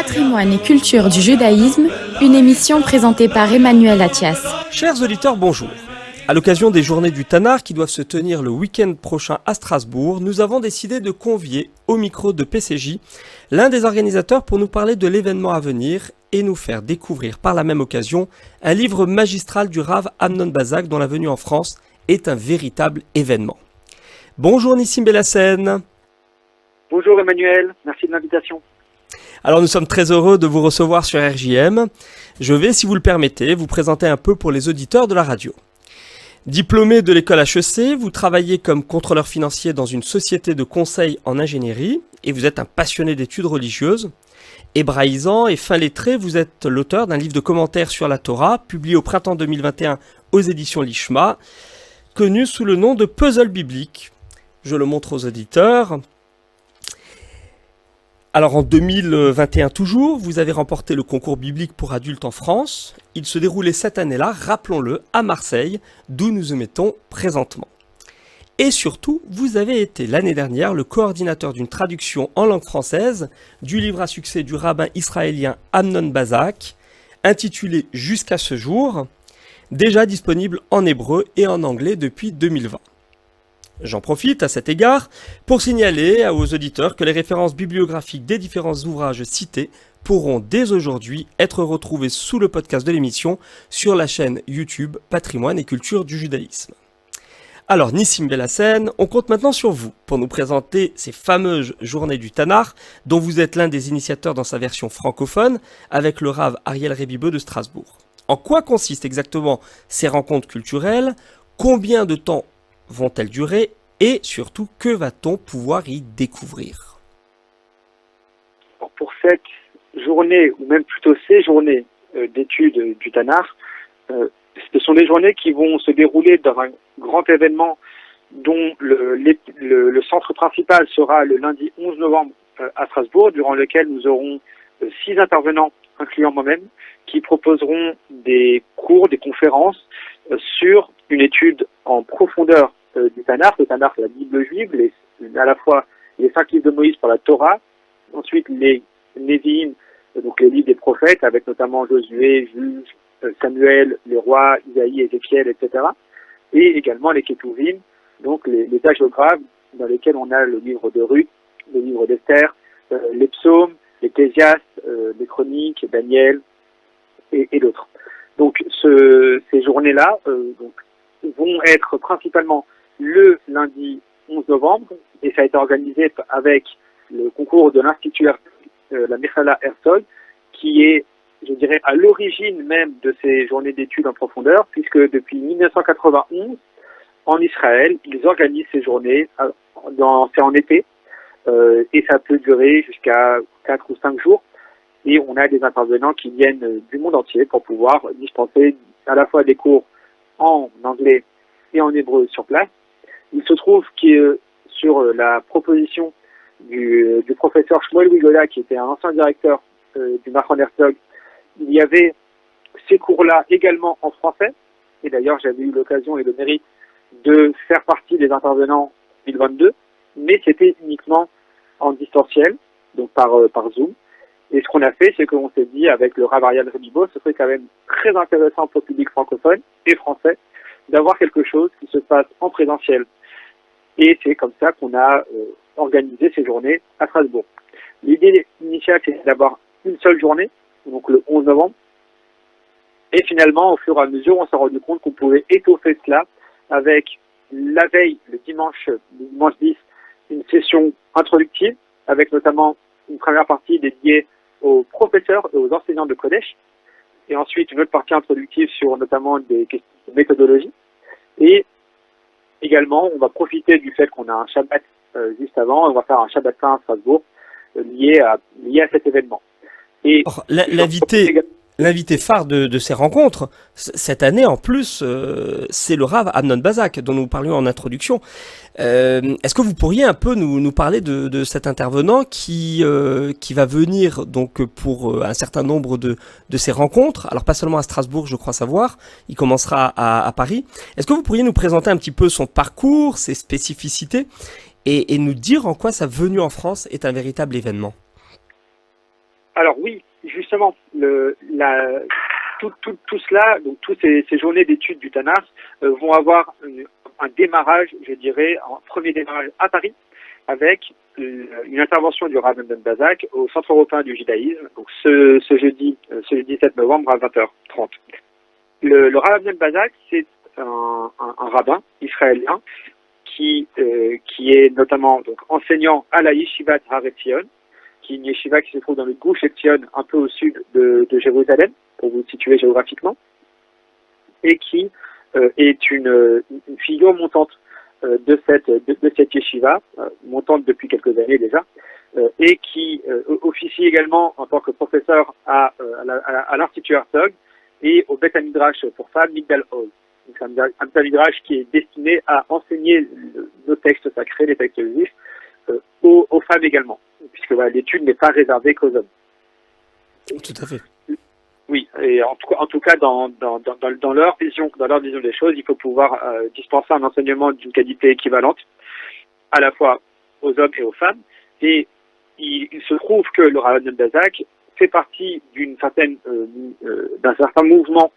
Patrimoine et culture du judaïsme, une émission présentée par Emmanuel Attias. Chers auditeurs, bonjour. À l'occasion des journées du Tanakh qui doivent se tenir le week-end prochain à Strasbourg, nous avons décidé de convier au micro de PCJ l'un des organisateurs pour nous parler de l'événement à venir et nous faire découvrir par la même occasion un livre magistral du Rav Amnon Bazak dont la venue en France est un véritable événement. Bonjour Nissim Bellassène. Bonjour Emmanuel, merci de l'invitation. Alors nous sommes très heureux de vous recevoir sur RJM. Je vais, si vous le permettez, vous présenter un peu pour les auditeurs de la radio. Diplômé de l'école HEC, vous travaillez comme contrôleur financier dans une société de conseil en ingénierie et vous êtes un passionné d'études religieuses. Hébraïsant et fin lettré, vous êtes l'auteur d'un livre de commentaires sur la Torah, publié au printemps 2021 aux éditions Lishma, connu sous le nom de Puzzle biblique. Je le montre aux auditeurs. Alors en 2021 toujours, vous avez remporté le concours biblique pour adultes en France. Il se déroulait cette année-là, rappelons-le, à Marseille, d'où nous émettons présentement. Et surtout, vous avez été l'année dernière le coordinateur d'une traduction en langue française du livre à succès du rabbin israélien Amnon Bazak, intitulé Jusqu'à ce jour, déjà disponible en hébreu et en anglais depuis 2020. J'en profite à cet égard pour signaler aux auditeurs que les références bibliographiques des différents ouvrages cités pourront dès aujourd'hui être retrouvées sous le podcast de l'émission sur la chaîne YouTube Patrimoine et culture du judaïsme. Alors Nissim Bellassène, on compte maintenant sur vous pour nous présenter ces fameuses journées du Tanakh dont vous êtes l'un des initiateurs dans sa version francophone avec le Rav Ariel Rebibeux de Strasbourg. En quoi consistent exactement ces rencontres culturelles? Combien de temps vont-elles durer et surtout que va-t-on pouvoir y découvrir? Pour cette journée, ou même plutôt ces journées d'études du Tanakh, ce sont des journées qui vont se dérouler dans un grand événement dont le centre principal sera le lundi 11 novembre à Strasbourg, durant lequel nous aurons 6 intervenants, incluant moi-même, qui proposeront des cours, des conférences sur une étude en profondeur du Tanakh, le Tanakh, la Bible juive, à la fois les 5 livres de Moïse pour la Torah, ensuite les Névi'im, donc les livres des prophètes, avec notamment Josué, Juge, Samuel, les rois, Isaïe, Ézéchiel, etc. Et également les Ketuvim, donc les hagiographes, dans lesquels on a le livre de Ruth, le livre d'Esther, les psaumes, l'Ecclésiaste, les chroniques, Daniel et d'autres. Donc ces journées-là vont être principalement le lundi 11 novembre, et ça a été organisé avec le concours de l'Institut la Mechala Herzog, qui est, je dirais, à l'origine même de ces journées d'études en profondeur, puisque depuis 1991, en Israël, ils organisent ces journées, c'est en été, et ça peut durer jusqu'à 4 ou 5 jours, et on a des intervenants qui viennent du monde entier pour pouvoir dispenser à la fois des cours en anglais et en hébreu sur place. Il se trouve que sur la proposition du professeur Shmuel Wigola, qui était un ancien directeur du Machon Herzog, il y avait ces cours-là également en français, et d'ailleurs j'avais eu l'occasion et le mérite de faire partie des intervenants en 2022, mais c'était uniquement en distanciel, donc par Zoom. Et ce qu'on a fait, c'est qu'on s'est dit avec le Rav Ariel Rebibeux, ce serait quand même très intéressant pour le public francophone et français d'avoir quelque chose qui se passe en présentiel. Et c'est comme ça qu'on a organisé ces journées à Strasbourg. L'idée initiale, c'est d'avoir une seule journée, donc le 11 novembre. Et finalement, au fur et à mesure, on s'est rendu compte qu'on pouvait étoffer cela avec la veille, le dimanche 10, une session introductive, avec notamment une première partie dédiée aux professeurs et aux enseignants de Kodesh, et ensuite une autre partie introductive sur notamment des questions de méthodologie. Et également, on va profiter du fait qu'on a un Shabbat juste avant, on va faire un Shabbat saint à Strasbourg lié à cet événement. Et or, l'invité phare de ces rencontres, cette année en plus, c'est le Rav Amnon Bazak, dont nous parlions en introduction. Est-ce que vous pourriez un peu nous parler de cet intervenant qui va venir donc pour un certain nombre de ces rencontres, alors pas seulement à Strasbourg, je crois savoir, il commencera à Paris. Est-ce que vous pourriez nous présenter un petit peu son parcours, ses spécificités, et nous dire en quoi sa venue en France est un véritable événement? Alors oui, justement, tout cela, donc toutes ces journées d'études du Tanakh vont avoir un démarrage, je dirais, un premier démarrage à Paris, avec une intervention du Rav Ben Bazak au Centre européen du judaïsme, donc ce jeudi 7 novembre à 20h30. Le Rav Ben Bazak, c'est un rabbin israélien qui est notamment donc enseignant à la Yeshivat Har Etzion, qui est une yeshiva qui se trouve dans le Gush Etzion, un peu au sud de Jérusalem, pour vous situer géographiquement, et qui est une figure montante de cette yeshiva, montante depuis quelques années déjà, et qui officie également en tant que professeur à l'Institut Herzog et au Beth Midrash pour femmes Migdal Oz. C'est un Beth Midrash qui est destiné à enseigner nos textes sacrés, les textes juifs, aux femmes également, puisque l'étude n'est pas réservée qu'aux hommes. Tout à fait. Oui, et en tout cas dans leur vision des choses, il faut pouvoir dispenser un enseignement d'une qualité équivalente à la fois aux hommes et aux femmes. Et il se trouve que le Rav Ben Bazak fait partie d'un certain mouvement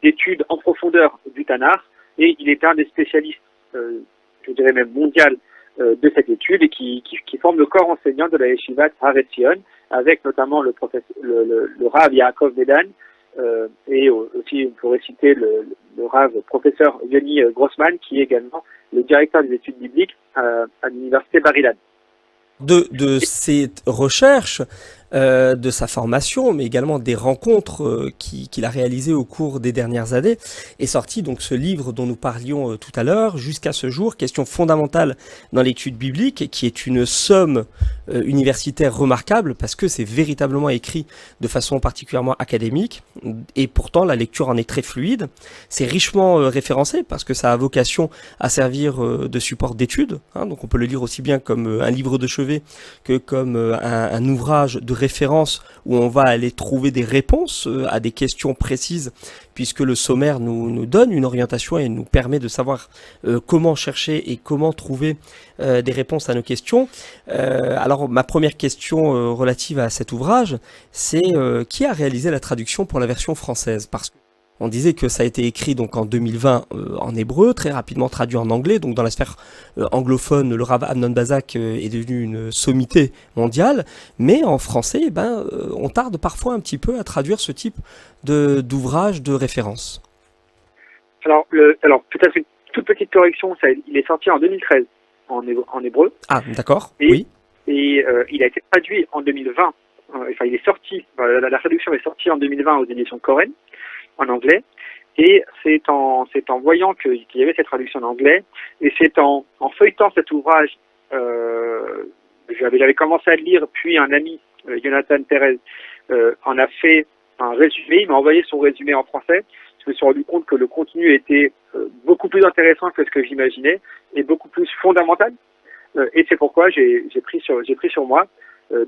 d'études en profondeur du Tanakh, et il est un des spécialistes, je dirais même mondial, de cette étude, et qui forme le corps enseignant de la Yeshivat Har Etzion, avec notamment le Rav Yaakov Medan, et aussi on pourrait citer le Rav professeur Yoni Grossman, qui est également le directeur des études bibliques à l'université Bar-Ilan. De ses recherches, de sa formation, mais également des rencontres qu'il a réalisées au cours des dernières années, est sorti donc ce livre dont nous parlions tout à l'heure, Jusqu'à ce jour, question fondamentale dans l'étude biblique, qui est une somme universitaire remarquable, parce que c'est véritablement écrit de façon particulièrement académique, et pourtant la lecture en est très fluide. C'est richement référencé, parce que ça a vocation à servir de support d'étude, hein, donc on peut le lire aussi bien comme un livre de chevet que comme un ouvrage de référence où on va aller trouver des réponses à des questions précises, puisque le sommaire nous donne une orientation et nous permet de savoir comment chercher et comment trouver des réponses à nos questions. Alors ma première question relative à cet ouvrage, c'est qui a réalisé la traduction pour la version française? Parce que on disait que ça a été écrit donc en 2020 en hébreu, très rapidement traduit en anglais. Donc dans la sphère anglophone, le Rav Amnon Bazak est devenu une sommité mondiale. Mais en français, on tarde parfois un petit peu à traduire ce type d'ouvrage de référence. Alors peut-être une toute petite correction. Il est sorti en 2013 en hébreu. Ah, d'accord. Oui. Et il a été traduit en 2020. Enfin, il est sorti. La traduction est sortie en 2020 aux éditions Koren, en anglais, et c'est en voyant qu'il y avait cette traduction en anglais, et c'est en feuilletant cet ouvrage, j'avais commencé à le lire, puis un ami, Jonathan Perez, en a fait un résumé, il m'a envoyé son résumé en français. Je me suis rendu compte que le contenu était beaucoup plus intéressant que ce que j'imaginais, et beaucoup plus fondamental, et c'est pourquoi j'ai pris sur moi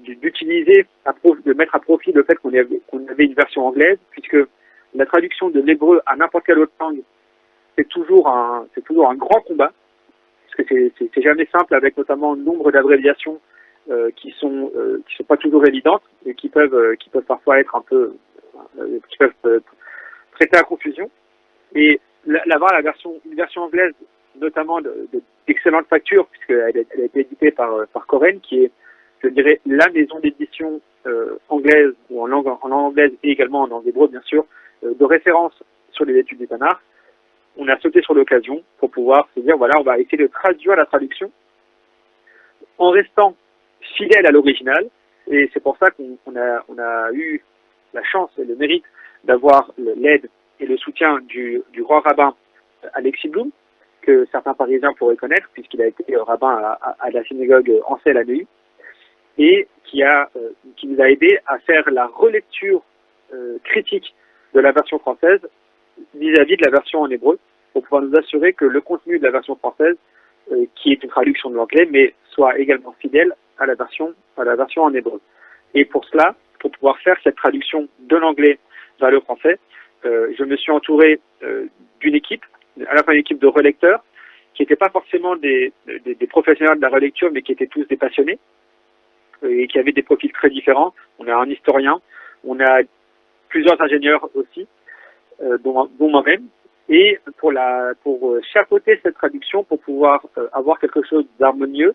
d'utiliser, de mettre à profit le fait qu'on avait une version anglaise, puisque la traduction de l'hébreu à n'importe quelle autre langue, c'est toujours un grand combat, parce que c'est jamais simple, avec notamment le nombre d'abréviations qui sont pas toujours évidentes et qui peuvent parfois être un peu qui peuvent prêter à confusion. Et une version anglaise, notamment d'excellente facture, puisqu'elle a été éditée par Koren, qui est, je dirais, la maison d'édition anglaise, ou en langue anglaise et également en langue hébreu bien sûr, de référence sur les études du Tanakh. On a sauté sur l'occasion pour pouvoir se dire, voilà, on va essayer de traduire la traduction en restant fidèle à l'original, et c'est pour ça qu'on a eu la chance et le mérite d'avoir l'aide et le soutien du grand rabbin Alexis Blum, que certains Parisiens pourraient connaître, puisqu'il a été rabbin à la synagogue Ansel à Neuilly, et qui nous a aidé à faire la relecture critique de la version française vis-à-vis de la version en hébreu, pour pouvoir nous assurer que le contenu de la version française, qui est une traduction de l'anglais, mais soit également fidèle à la version en hébreu. Et pour cela, pour pouvoir faire cette traduction de l'anglais vers le français, je me suis entouré d'une équipe, à la fois une équipe de relecteurs, qui n'étaient pas forcément des professionnels de la relecture, mais qui étaient tous des passionnés. et qui avaient des profils très différents. On a un historien, on a plusieurs ingénieurs aussi, dont moi-même. Et pour chapeauter cette traduction, pour pouvoir avoir quelque chose d'harmonieux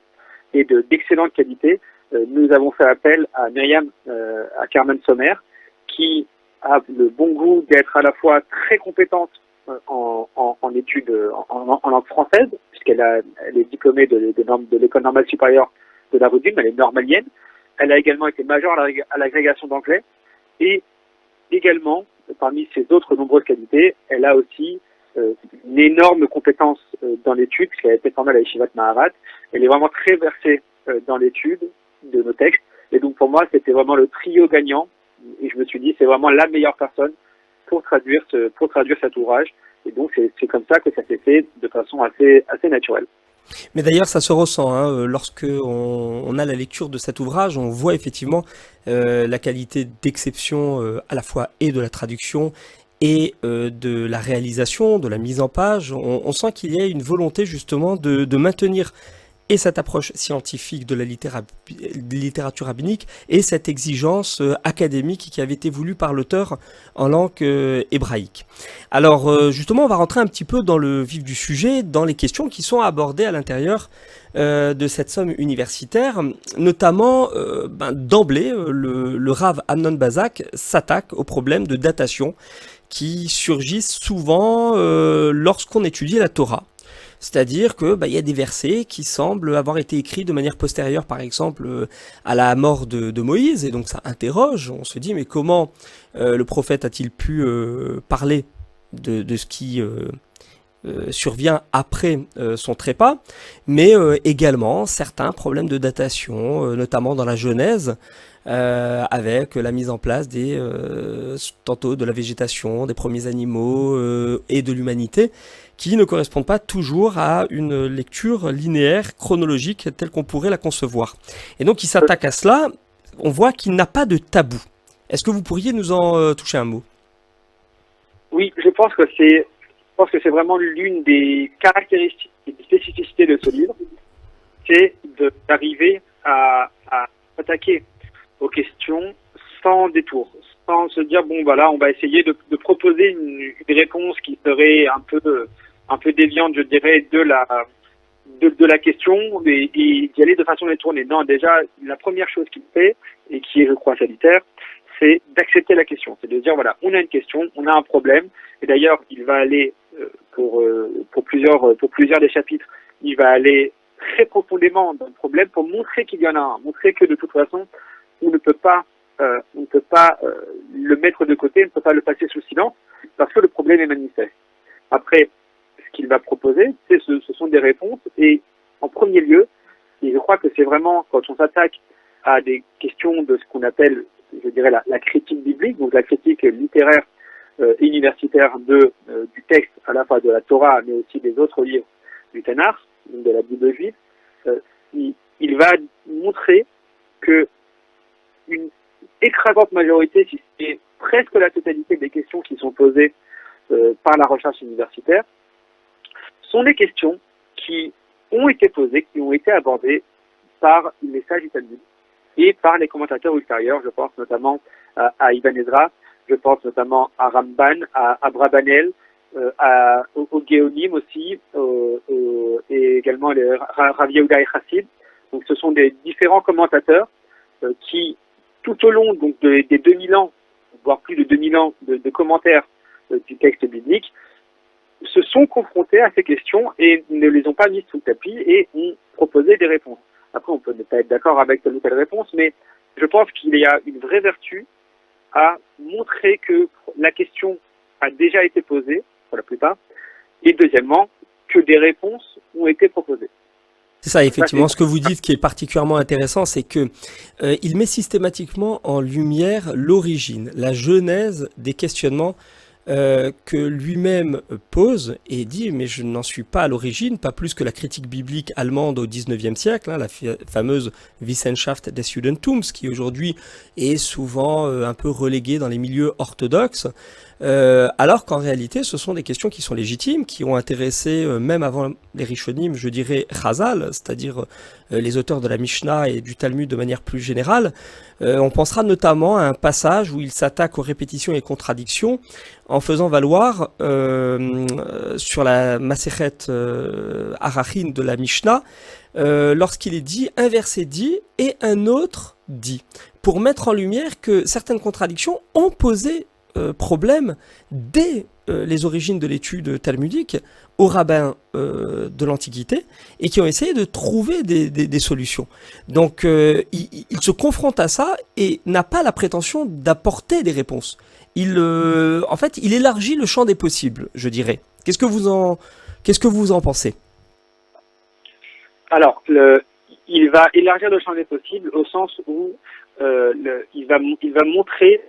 et d'excellente qualité, nous avons fait appel à Myriam à Carmen Sommer, qui a le bon goût d'être à la fois très compétente en études en langue française, puisqu'elle est diplômée de l'école normale supérieure de la Rudine, elle est normalienne. Elle a également été majeure à l'agrégation d'anglais et également, parmi ses autres nombreuses qualités, elle a aussi une énorme compétence dans l'étude, puisqu'elle a été formée à la Yeshivat Maharat. Elle est vraiment très versée dans l'étude de nos textes. Et donc pour moi, c'était vraiment le trio gagnant. Et je me suis dit, c'est vraiment la meilleure personne pour traduire cet ouvrage. Et donc c'est comme ça que ça s'est fait de façon assez naturelle. Mais d'ailleurs, ça se ressent, hein, lorsque on a la lecture de cet ouvrage, on voit effectivement la qualité d'exception à la fois et de la traduction et de la réalisation, de la mise en page. On sent qu'il y a une volonté justement de maintenir et cette approche scientifique de la littérature rabbinique et cette exigence académique qui avait été voulue par l'auteur en langue hébraïque. Alors justement, on va rentrer un petit peu dans le vif du sujet, dans les questions qui sont abordées à l'intérieur de cette somme universitaire, notamment d'emblée, le Rav Amnon Bazak s'attaque aux problèmes de datation qui surgissent souvent lorsqu'on étudie la Torah. C'est-à-dire que y a des versets qui semblent avoir été écrits de manière postérieure, par exemple à la mort de Moïse, et donc ça interroge. On se dit mais comment le prophète a-t-il pu parler de ce qui survient après son trépas, mais également certains problèmes de datation, notamment dans la Genèse, avec la mise en place tantôt de la végétation, des premiers animaux et de l'humanité, qui ne correspondent pas toujours à une lecture linéaire, chronologique, telle qu'on pourrait la concevoir. Et donc il s'attaque à cela, on voit qu'il n'a pas de tabou. Est-ce que vous pourriez nous en toucher un mot? Oui, je pense que c'est vraiment l'une des caractéristiques et des spécificités de ce livre, c'est d'arriver à attaquer aux questions sans détour, sans se dire bon voilà, on va essayer de proposer une réponse qui serait un peu déviante, je dirais, de la question et d'y aller de façon détournée. Non, déjà la première chose qu'il fait et qui est, je crois, salutaire, c'est d'accepter la question, c'est de dire voilà, on a une question, on a un problème. Et d'ailleurs, il va aller pour plusieurs des chapitres, il va aller très profondément dans le problème pour montrer qu'il y en a un, montrer que de toute façon, on ne peut pas le mettre de côté, on ne peut pas le passer sous silence, parce que le problème est manifeste. Après, ce qu'il va proposer, ce sont des réponses, et en premier lieu, et je crois que c'est vraiment quand on s'attaque à des questions de ce qu'on appelle, je dirais, la critique biblique, donc la critique littéraire universitaire du texte, à la fois de la Torah, mais aussi des autres livres du Tanakh, de la Bible juive, il va montrer que une écrasante majorité, si c'est presque la totalité des questions qui sont posées par la recherche universitaire, sont des questions qui ont été posées, qui ont été abordées par les sages du Talmud et par les commentateurs ultérieurs. Je pense notamment à Ibn Ezra, je pense notamment à Ramban, à Abrabanel, au Géonim aussi, et également les Rav Yehuda et Chassid. Donc ce sont des différents commentateurs qui, tout au long donc des 2000 ans, voire plus de 2000 ans de commentaires du texte biblique, se sont confrontés à ces questions et ne les ont pas mises sous le tapis et ont proposé des réponses. Après, on peut ne pas être d'accord avec telle ou telle réponse, mais je pense qu'il y a une vraie vertu à montrer que la question a déjà été posée, pour la plupart, et deuxièmement, que des réponses ont été proposées. C'est ça, effectivement. Ce que vous dites qui est particulièrement intéressant, c'est que il met systématiquement en lumière l'origine, la genèse des questionnements que lui-même pose et dit mais je n'en suis pas à l'origine, pas plus que la critique biblique allemande au XIXe siècle, la fameuse Wissenschaft des Judentums, qui aujourd'hui est souvent un peu reléguée dans les milieux orthodoxes. alors qu'en réalité, ce sont des questions qui sont légitimes, qui ont intéressé, même avant les Rishonim, je dirais Chazal, c'est-à-dire les auteurs de la Mishnah et du Talmud de manière plus générale. On pensera notamment à un passage où il s'attaque aux répétitions et contradictions en faisant valoir sur la Masechet Arachin de la Mishnah, lorsqu'il est dit un verset dit et un autre dit, pour mettre en lumière que certaines contradictions ont posé problème dès les origines de l'étude talmudique aux rabbins de l'Antiquité et qui ont essayé de trouver des solutions. Donc il se confronte à ça et n'a pas la prétention d'apporter des réponses. En fait, il élargit le champ des possibles, je dirais. Qu'est-ce que vous en pensez? Alors, il va élargir le champ des possibles au sens où il va montrer,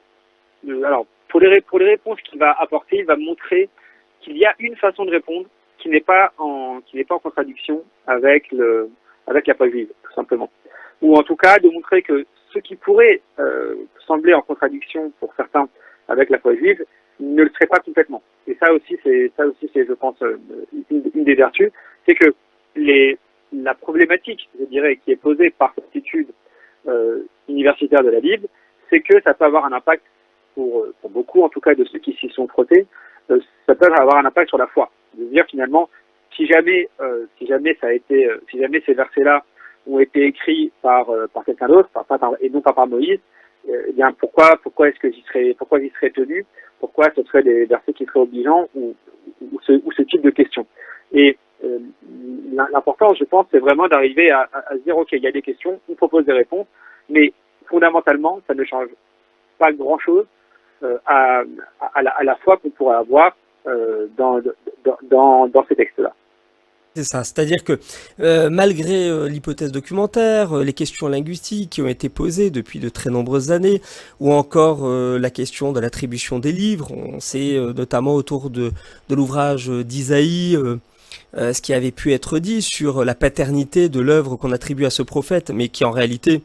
alors pour les réponses qu'il va apporter, il va montrer qu'il y a une façon de répondre qui n'est pas en contradiction avec la foi juive, tout simplement. Ou en tout cas de montrer que ce qui pourrait sembler en contradiction pour certains avec la foi juive ne le serait pas complètement. Et ça aussi c'est je pense une des vertus, c'est que la problématique, je dirais, qui est posée par cette étude universitaire de la Bible, c'est que ça peut avoir un impact pour beaucoup, en tout cas de ceux qui s'y sont frottés, ça peut avoir un impact sur la foi. De dire finalement, si jamais ces versets-là ont été écrits par quelqu'un d'autre, et non pas par Moïse, eh bien pourquoi j'y serais tenu, pourquoi ce seraient des versets qui seraient obligeants ou ce type de questions. Et l'important, je pense, c'est vraiment d'arriver à se dire, ok, il y a des questions, on propose des réponses, mais fondamentalement, ça ne change pas grand-chose à la foi qu'on pourrait avoir dans ces textes-là. C'est ça, c'est-à-dire que malgré l'hypothèse documentaire, les questions linguistiques qui ont été posées depuis de très nombreuses années, ou encore la question de l'attribution des livres, on sait notamment autour de l'ouvrage d'Isaïe, ce qui avait pu être dit sur la paternité de l'œuvre qu'on attribue à ce prophète, mais qui en réalité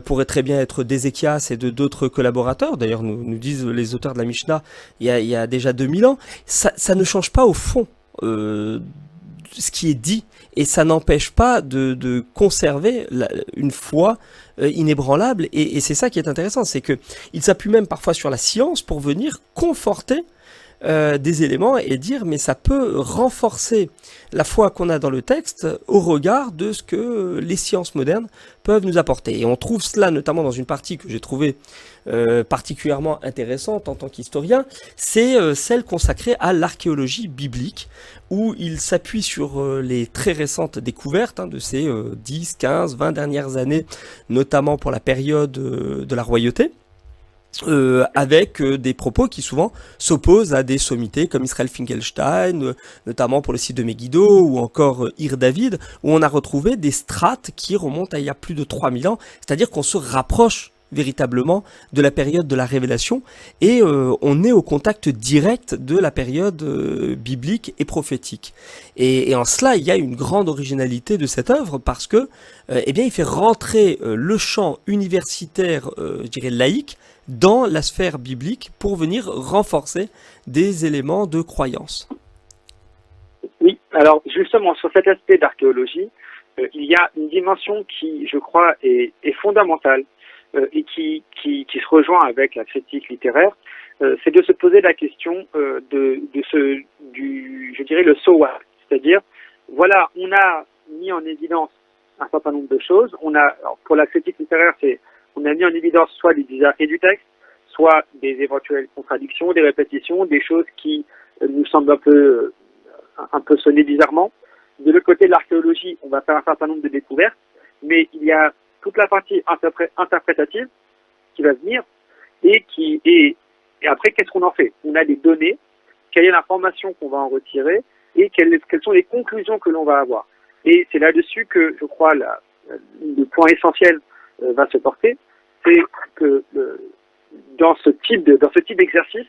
pourrait très bien être d'Ézéchias et de d'autres collaborateurs. D'ailleurs, nous disent les auteurs de la Mishnah, il y a déjà 2000 ans. Ça ne change pas au fond ce qui est dit, et ça n'empêche pas de conserver une foi inébranlable. Et c'est ça qui est intéressant, c'est que il s'appuie même parfois sur la science pour venir conforter des éléments et dire mais ça peut renforcer la foi qu'on a dans le texte au regard de ce que les sciences modernes peuvent nous apporter. Et on trouve cela notamment dans une partie que j'ai trouvée particulièrement intéressante en tant qu'historien, c'est celle consacrée à l'archéologie biblique, où il s'appuie sur les très récentes découvertes de ces 10, 15, 20 dernières années, notamment pour la période de la royauté. Avec des propos qui souvent s'opposent à des sommités comme Israël Finkelstein, notamment pour le site de Megiddo, ou encore Ir David, où on a retrouvé des strates qui remontent à il y a plus de 3000 ans, c'est-à-dire qu'on se rapproche véritablement de la période de la révélation, et on est au contact direct de la période biblique et prophétique. Et en cela, il y a une grande originalité de cette œuvre, parce que eh bien, il fait rentrer le champ universitaire, je dirais laïque, dans la sphère biblique pour venir renforcer des éléments de croyance. Oui, alors justement sur cet aspect d'archéologie, il y a une dimension qui, je crois, est fondamentale et qui se rejoint avec la critique littéraire, c'est de se poser la question je dirais le so what, c'est-à-dire voilà, on a mis en évidence un certain nombre de choses. Alors pour la critique littéraire, on a mis en évidence soit les bizarreries du texte, soit des éventuelles contradictions, des répétitions, des choses qui nous semblent un peu sonner bizarrement. De l'autre côté de l'archéologie, on va faire un certain nombre de découvertes, mais il y a toute la partie interprétative qui va venir et après, qu'est-ce qu'on en fait? On a des données, quelle est l'information qu'on va en retirer et quelles sont les conclusions que l'on va avoir. Et c'est là-dessus que, je crois, le point essentiel va se porter, c'est que dans ce type d'exercice,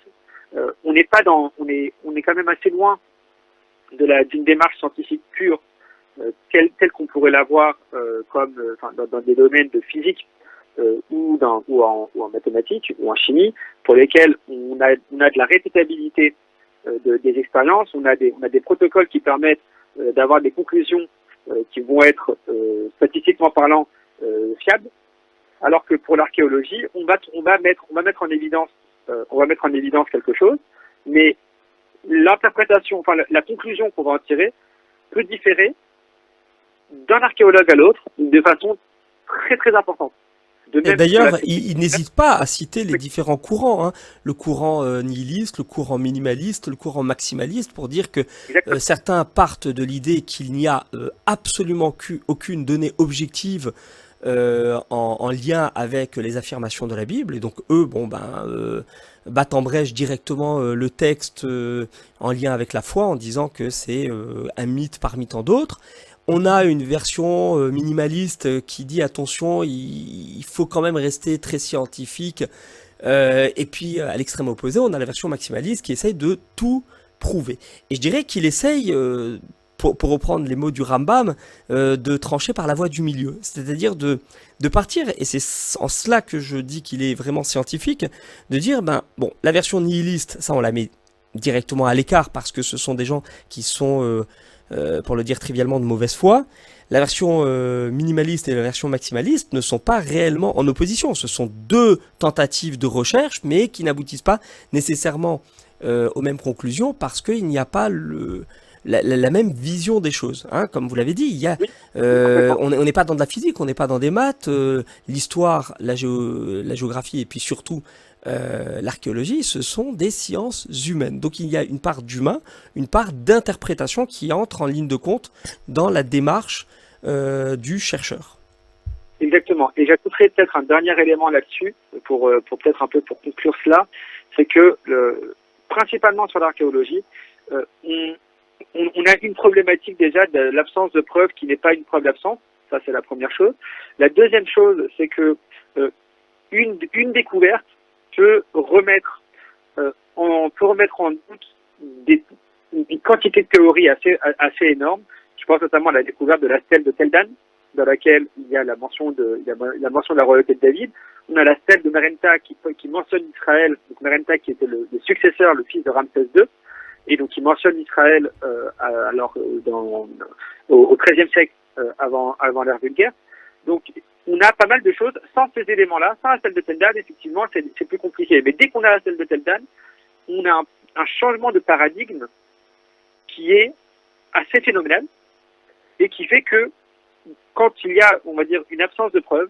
on est quand même assez loin d'une démarche scientifique pure telle qu'on pourrait l'avoir dans des domaines de physique ou en mathématiques ou en chimie, pour lesquels on a de la répétabilité des expériences, on a des protocoles qui permettent d'avoir des conclusions qui vont être statistiquement parlant fiables, alors que pour l'archéologie, on va mettre en évidence quelque chose, mais l'interprétation, enfin la conclusion qu'on va en tirer peut différer d'un archéologue à l'autre de façon très très importante. Et d'ailleurs, il n'hésite pas à citer les différents courants, hein. Le courant nihiliste, le courant minimaliste, le courant maximaliste, pour dire que certains partent de l'idée qu'il n'y a absolument aucune donnée objective en lien avec les affirmations de la Bible, et donc eux, battent en brèche directement le texte en lien avec la foi, en disant que c'est un mythe parmi tant d'autres. On a une version minimaliste qui dit attention, il faut quand même rester très scientifique. Et puis à l'extrême opposé, on a la version maximaliste qui essaye de tout prouver. Et je dirais qu'il essaye, pour reprendre les mots du Rambam, de trancher par la voie du milieu. C'est-à-dire de partir, et c'est en cela que je dis qu'il est vraiment scientifique, de dire, la version nihiliste, ça on la met directement à l'écart parce que ce sont des gens qui sont... pour le dire trivialement, de mauvaise foi. La version minimaliste et la version maximaliste ne sont pas réellement en opposition. Ce sont deux tentatives de recherche, mais qui n'aboutissent pas nécessairement aux mêmes conclusions parce qu'il n'y a pas la même vision des choses. Hein. Comme vous l'avez dit, on n'est pas dans de la physique, on n'est pas dans des maths. L'histoire, la géographie et puis surtout l'archéologie, ce sont des sciences humaines. Donc il y a une part d'humain, une part d'interprétation qui entre en ligne de compte dans la démarche du chercheur. Exactement. Et j'ajouterais peut-être un dernier élément là-dessus, pour peut-être un peu pour conclure cela, c'est que principalement sur l'archéologie, on a une problématique déjà de l'absence de preuves qui n'est pas une preuve d'absence. Ça, c'est la première chose. La deuxième chose, c'est que une découverte peut remettre en doute une quantité de théories assez énorme. Je pense notamment à la découverte de la stèle de Tel Dan, dans laquelle il y a la mention de la royauté de David. On a la stèle de Merenta qui mentionne Israël, donc Merenta qui était le successeur, le fils de Ramsès II, et donc qui mentionne Israël au XIIIe siècle avant l'ère vulgaire. Donc on a pas mal de choses. Sans ces éléments-là, sans la stèle de Tel Dan, effectivement, c'est plus compliqué. Mais dès qu'on a la stèle de Tel Dan, on a un changement de paradigme qui est assez phénoménal et qui fait que quand il y a, on va dire, une absence de preuves,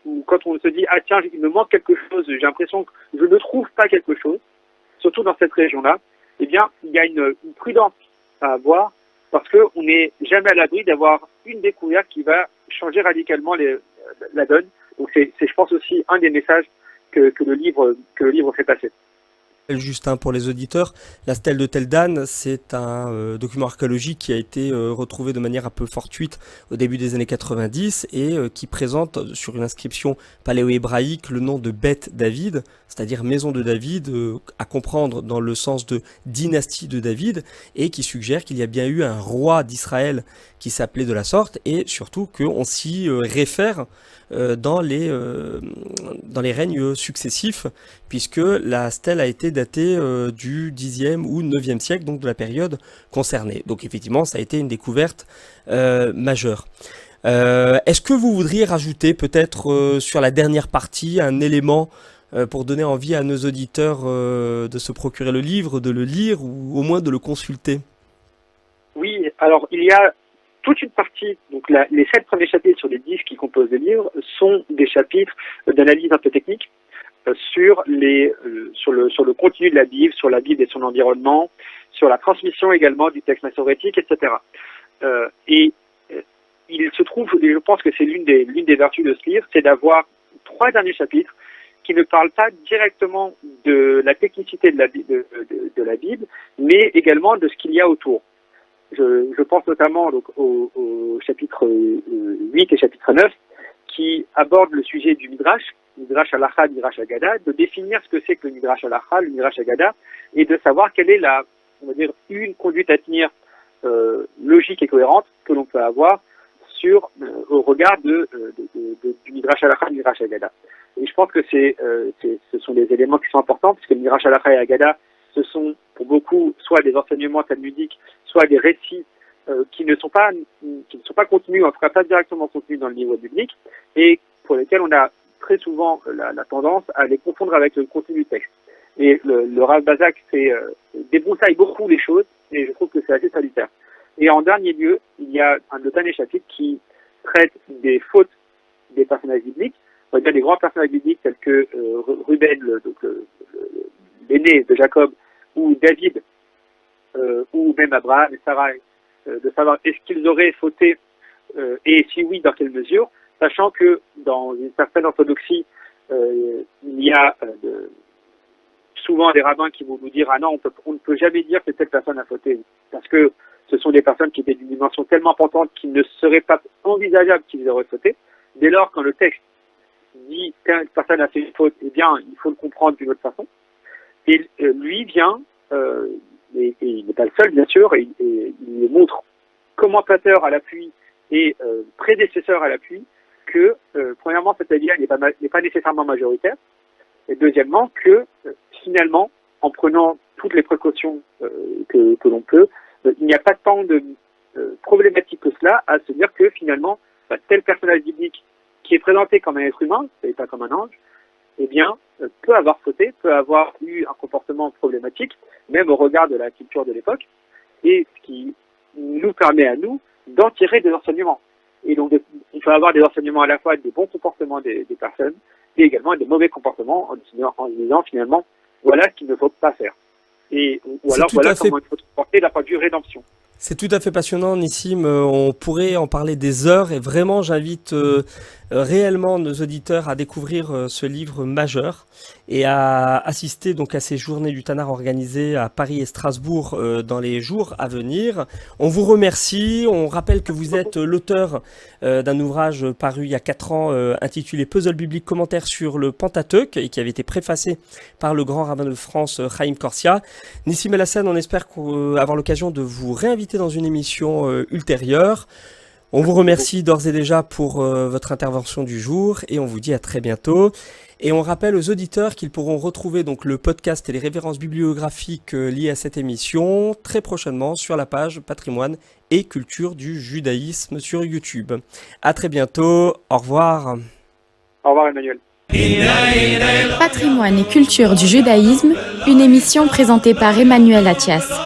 ou quand on se dit, ah tiens, il me manque quelque chose, j'ai l'impression que je ne trouve pas quelque chose, surtout dans cette région-là, eh bien, il y a une prudence à avoir parce qu'on n'est jamais à l'abri d'avoir une découverte qui va changer radicalement la donne. Donc c'est, je pense aussi, un des messages que le livre fait passer. Juste pour les auditeurs, la stèle de Tel Dan, c'est un document archéologique qui a été retrouvé de manière un peu fortuite au début des années 90 et qui présente sur une inscription paléo-hébraïque le nom de Beth David, c'est-à-dire maison de David, à comprendre dans le sens de dynastie de David, et qui suggère qu'il y a bien eu un roi d'Israël qui s'appelait de la sorte, et surtout qu'on s'y réfère dans les règnes successifs, puisque la stèle a été datée du 10e ou 9e siècle, donc de la période concernée. Donc effectivement, ça a été une découverte majeure. Est-ce que vous voudriez rajouter peut-être sur la dernière partie un élément pour donner envie à nos auditeurs de se procurer le livre, de le lire ou au moins de le consulter? Oui, alors il y a toute une partie, donc les 7 premiers chapitres sur les 10 qui composent le livre sont des chapitres d'analyse un peu technique sur le contenu de la Bible, sur la Bible et son environnement, sur la transmission également du texte massorétique, etc. Il se trouve, et je pense que c'est l'une des vertus de ce livre, c'est d'avoir 3 derniers chapitres qui ne parlent pas directement de la technicité de la Bible, mais également de ce qu'il y a autour. Je pense notamment donc, au chapitre 8 et chapitre 9 qui abordent le sujet du Midrash Halacha, Midrash Agada, de définir ce que c'est que le Midrash Halacha, le Midrash Agada, et de savoir quelle est une conduite à tenir logique et cohérente que l'on peut avoir au regard du Midrash Halakha et du Midrash Agada. Et je pense que ce sont des éléments qui sont importants, puisque le Midrash Halakha et Agada, ce sont pour beaucoup soit des enseignements talmudiques, soit des récits qui ne sont pas contenus, en tout cas pas directement contenus dans le livre biblique, et pour lesquels on a très souvent la tendance à les confondre avec le contenu du texte. Et le Rav Bazak débroussaille beaucoup les choses, et je trouve que c'est assez salutaire. Et en dernier lieu, il y a le dernier chapitre qui traite des fautes des personnages bibliques, on va dire des grands personnages bibliques tels que Ruben, l'aîné de Jacob, ou David, ou même Abraham et Sarah, de savoir est-ce qu'ils auraient fauté, et si oui, dans quelle mesure, sachant que dans une certaine orthodoxie, il y a souvent des rabbins qui vont nous dire ah non, on ne peut jamais dire que cette personne a fauté, parce que ce sont des personnes qui étaient d'une dimension tellement importante qu'il ne serait pas envisageable qu'ils auraient fauté. Dès lors, quand le texte dit qu'une personne a fait une faute, eh bien, il faut le comprendre d'une autre façon. Et lui vient, et il n'est pas le seul, bien sûr, et il montre commentateur à l'appui et prédécesseur à l'appui que, premièrement, cette avis n'est pas nécessairement majoritaire, et deuxièmement, que finalement, en prenant toutes les précautions que l'on peut, il n'y a pas tant de problématique que cela à se dire que finalement, tel personnage biblique qui est présenté comme un être humain, et pas comme un ange, eh bien, peut avoir fauté, peut avoir eu un comportement problématique, même au regard de la culture de l'époque, et ce qui nous permet à nous d'en tirer des enseignements. Et donc, il faut avoir des enseignements à la fois des bons comportements des personnes, et également des mauvais comportements en disant finalement, voilà ce qu'il ne faut pas faire. Ou alors, voilà comment il faut se comporter d'un point de vue rédemption. C'est tout à fait passionnant, Nissim. On pourrait en parler des heures et vraiment, j'invite réellement nos auditeurs à découvrir ce livre majeur et à assister donc à ces journées du Tanakh organisées à Paris et Strasbourg dans les jours à venir. On vous remercie. On rappelle que vous êtes l'auteur d'un ouvrage paru il y a 4 ans intitulé Puzzle biblique commentaire sur le Pentateuque et qui avait été préfacé par le grand rabbin de France, Chaim Korsia. Nissim El Hassan, on espère avoir l'occasion de vous réinviter dans une émission ultérieure. On vous remercie d'ores et déjà pour votre intervention du jour et on vous dit à très bientôt. Et on rappelle aux auditeurs qu'ils pourront retrouver donc le podcast et les références bibliographiques liées à cette émission très prochainement sur la page Patrimoine et culture du judaïsme sur YouTube. À très bientôt. Au revoir. Au revoir Emmanuel. Patrimoine et culture du judaïsme, une émission présentée par Emmanuel Attias.